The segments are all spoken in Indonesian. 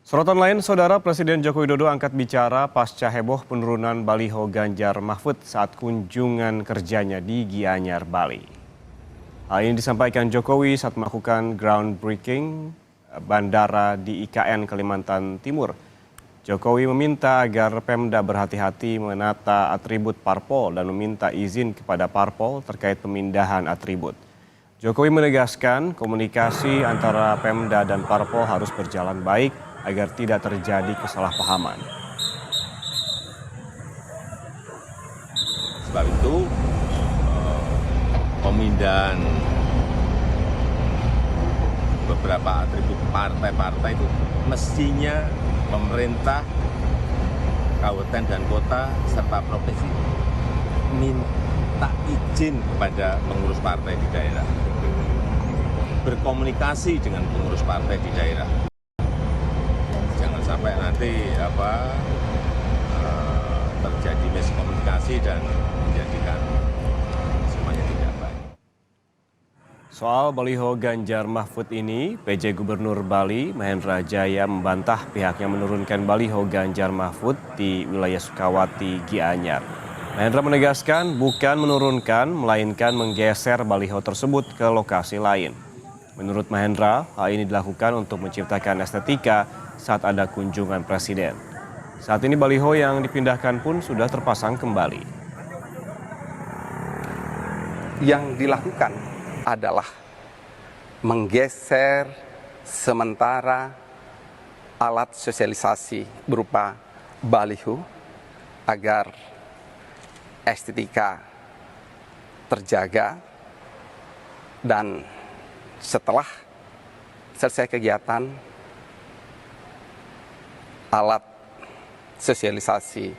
Sorotan lain, Saudara Presiden Joko Widodo angkat bicara pasca heboh penurunan baliho Ganjar Mahfud saat kunjungan kerjanya di Gianyar, Bali. Hal ini disampaikan Jokowi saat melakukan groundbreaking bandara di IKN Kalimantan Timur. Jokowi meminta agar Pemda berhati-hati menata atribut parpol dan meminta izin kepada parpol terkait pemindahan atribut. Jokowi menegaskan komunikasi antara Pemda dan parpol harus berjalan baik agar tidak terjadi kesalahpahaman. Sebab itu pemindahan beberapa atribut partai-partai itu mestinya pemerintah, kabupaten dan kota serta provinsi minta izin kepada pengurus partai di daerah, berkomunikasi dengan pengurus partai di daerah. Jangan sampai nanti terjadi miskomunikasi dan menjadikan semuanya tidak baik. Soal baliho Ganjar Mahfud ini, PJ Gubernur Bali Mahendra Jaya membantah pihaknya menurunkan baliho Ganjar Mahfud di wilayah Sukawati, Gianyar. Mahendra menegaskan bukan menurunkan, melainkan menggeser baliho tersebut ke lokasi lain. Menurut Mahendra, hal ini dilakukan untuk menciptakan estetika saat ada kunjungan presiden. Saat ini baliho yang dipindahkan pun sudah terpasang kembali. Yang dilakukan adalah menggeser sementara alat sosialisasi berupa baliho agar estetika terjaga, dan setelah selesai kegiatan alat sosialisasi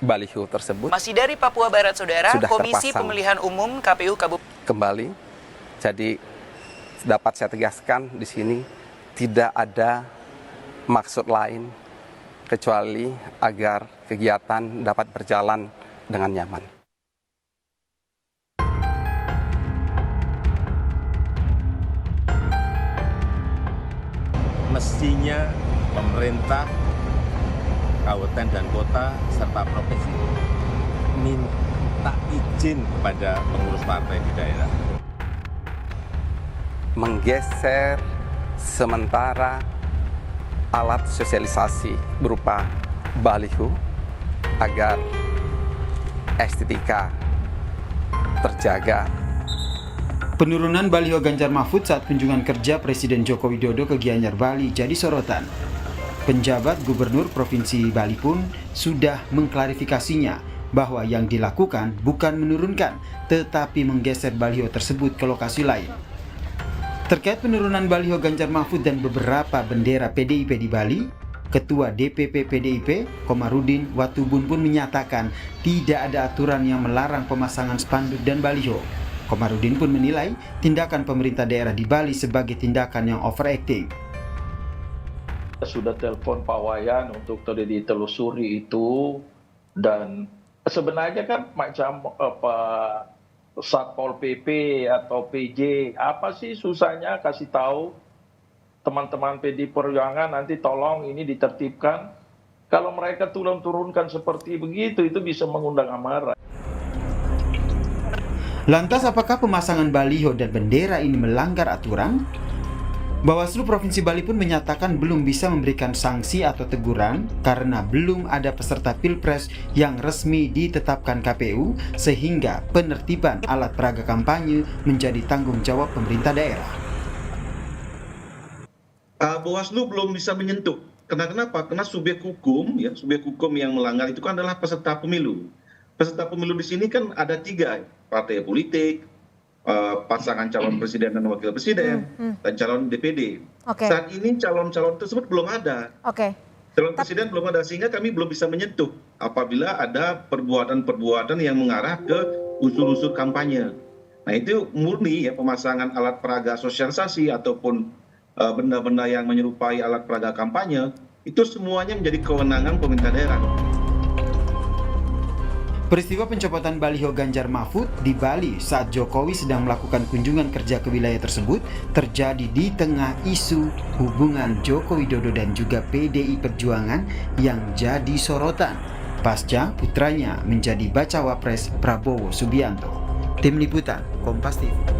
baliho tersebut masih dari Papua Barat, Saudara, sudah Komisi terpasang Pemilihan Umum KPU Kabupaten kembali. Jadi dapat saya tegaskan di sini tidak ada maksud lain kecuali agar kegiatan dapat berjalan dengan nyaman. Mestinya pemerintah, kabupaten dan kota serta provinsi minta izin kepada pengurus partai di daerah, Menggeser sementara alat sosialisasi berupa baliho agar estetika terjaga. Penurunan baliho Ganjar Mahfud saat kunjungan kerja Presiden Joko Widodo ke Gianyar, Bali jadi sorotan. Penjabat Gubernur Provinsi Bali pun sudah mengklarifikasinya bahwa yang dilakukan bukan menurunkan, tetapi menggeser baliho tersebut ke lokasi lain. Terkait penurunan baliho Ganjar Mahfud dan beberapa bendera PDIP di Bali, Ketua DPP PDIP, Komarudin Watubun pun menyatakan tidak ada aturan yang melarang pemasangan spanduk dan baliho. Komarudin pun menilai tindakan pemerintah daerah di Bali sebagai tindakan yang overacting. Sudah telepon Pak Wayan untuk ditelusuri itu, dan sebenarnya kan macam Satpol PP atau PJ, apa sih susahnya kasih tahu teman-teman PD Perjuangan, nanti tolong ini ditertibkan. Kalau mereka turunkan seperti begitu, itu bisa mengundang amarah. Lantas apakah pemasangan baliho dan bendera ini melanggar aturan? Bawaslu Provinsi Bali pun menyatakan belum bisa memberikan sanksi atau teguran karena belum ada peserta Pilpres yang resmi ditetapkan KPU, sehingga penertiban alat peraga kampanye menjadi tanggung jawab pemerintah daerah. Bawaslu belum bisa menyentuh. Kenapa? Karena subjek hukum yang melanggar itu kan adalah peserta pemilu. Peserta pemilu di sini kan ada 3, partai politik, pasangan calon presiden dan wakil presiden, dan calon DPD. Saat ini calon-calon tersebut belum ada. Calon presiden belum ada, sehingga kami belum bisa menyentuh apabila ada perbuatan-perbuatan yang mengarah ke unsur-unsur kampanye. Nah, itu murni pemasangan alat peraga sosialisasi ataupun benda-benda yang menyerupai alat peraga kampanye, itu semuanya menjadi kewenangan pemerintah daerah. Peristiwa pencopotan baliho Ganjar Mahfud di Bali saat Jokowi sedang melakukan kunjungan kerja ke wilayah tersebut terjadi di tengah isu hubungan Joko Widodo dan juga PDI Perjuangan yang jadi sorotan pasca putranya menjadi bacawa pres Prabowo Subianto. Tim Liputan, Kompas TV.